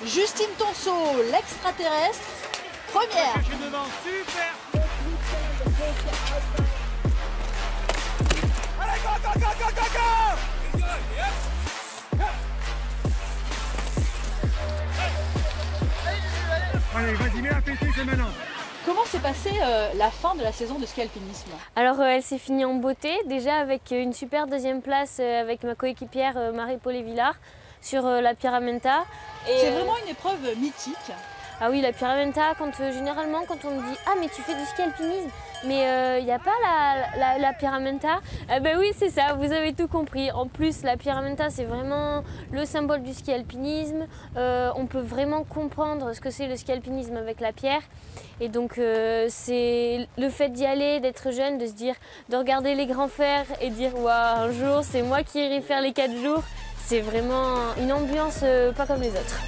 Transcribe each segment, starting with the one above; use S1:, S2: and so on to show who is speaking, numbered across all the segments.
S1: Justine Tonceau, l'extraterrestre, première.
S2: Je demande super. Allez, go, go, go, go, go, go. Allez, vas-y, mets la pété, c'est maintenant.
S1: Comment s'est passée la fin de la saison de ski alpinisme?
S3: Alors elle s'est finie en beauté, déjà avec une super deuxième place avec ma coéquipière Marie-Paul Villard sur la Pyramenta.
S1: C'est vraiment une épreuve mythique.
S3: Ah oui, la Pyramenta, généralement quand on me dit « Ah mais tu fais du ski alpinisme, mais il n'y a pas la Pyramenta ?» Ben oui, c'est ça, vous avez tout compris. En plus, la Pyramenta, c'est vraiment le symbole du ski alpinisme. On peut vraiment comprendre ce que c'est le ski alpinisme avec la pierre. Et donc c'est le fait d'y aller, d'être jeune, de se dire, de regarder les grands fers et dire « Waouh, un jour, c'est moi qui irai faire les 4 jours ». C'est vraiment une ambiance pas comme les autres.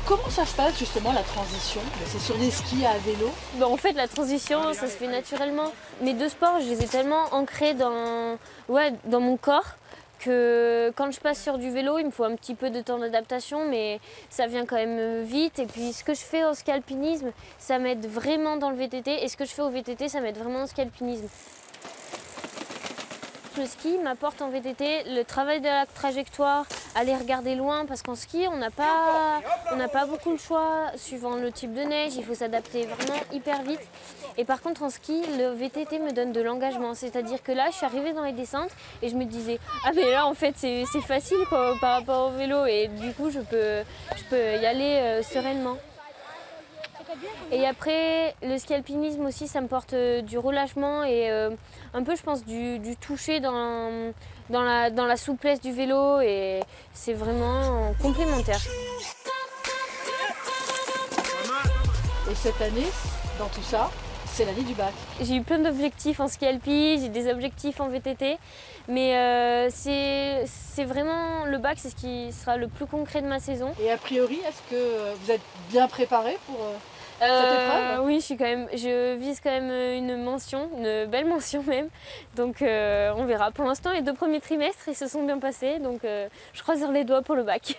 S1: Comment ça se passe justement la transition? C'est sur des skis à vélo?
S3: En fait, la transition, ça se fait naturellement. Mes deux sports, je les ai tellement ancrés dans mon corps que quand je passe sur du vélo, il me faut un petit peu de temps d'adaptation, mais ça vient quand même vite. Et puis ce que je fais au ski alpinisme, ça m'aide vraiment dans le VTT. Et ce que je fais au VTT, ça m'aide vraiment au ski alpinisme. Le ski m'apporte en VTT le travail de la trajectoire, aller regarder loin, parce qu'en ski, on n'a pas beaucoup le choix. Suivant le type de neige, il faut s'adapter vraiment hyper vite. Et par contre, en ski, le VTT me donne de l'engagement. C'est-à-dire que là, je suis arrivée dans les descentes et je me disais « Ah mais là, en fait, c'est facile quoi, par rapport au vélo. » Et du coup, je peux y aller sereinement. Et après, le ski alpinisme aussi, ça me porte du relâchement et un peu, je pense, du toucher dans la souplesse du vélo, et c'est vraiment complémentaire.
S1: Et cette année, dans tout ça, c'est l'année du bac.
S3: J'ai eu plein d'objectifs en ski alpi, j'ai des objectifs en VTT, mais c'est vraiment le bac, c'est ce qui sera le plus concret de ma saison.
S1: Et a priori, est-ce que vous êtes bien préparé pour cette épreuve?
S3: Oui, je vise quand même une mention, une belle mention même. Donc on verra. Pour l'instant, les 2 premiers trimestres, ils se sont bien passés, donc je croise les doigts pour le bac.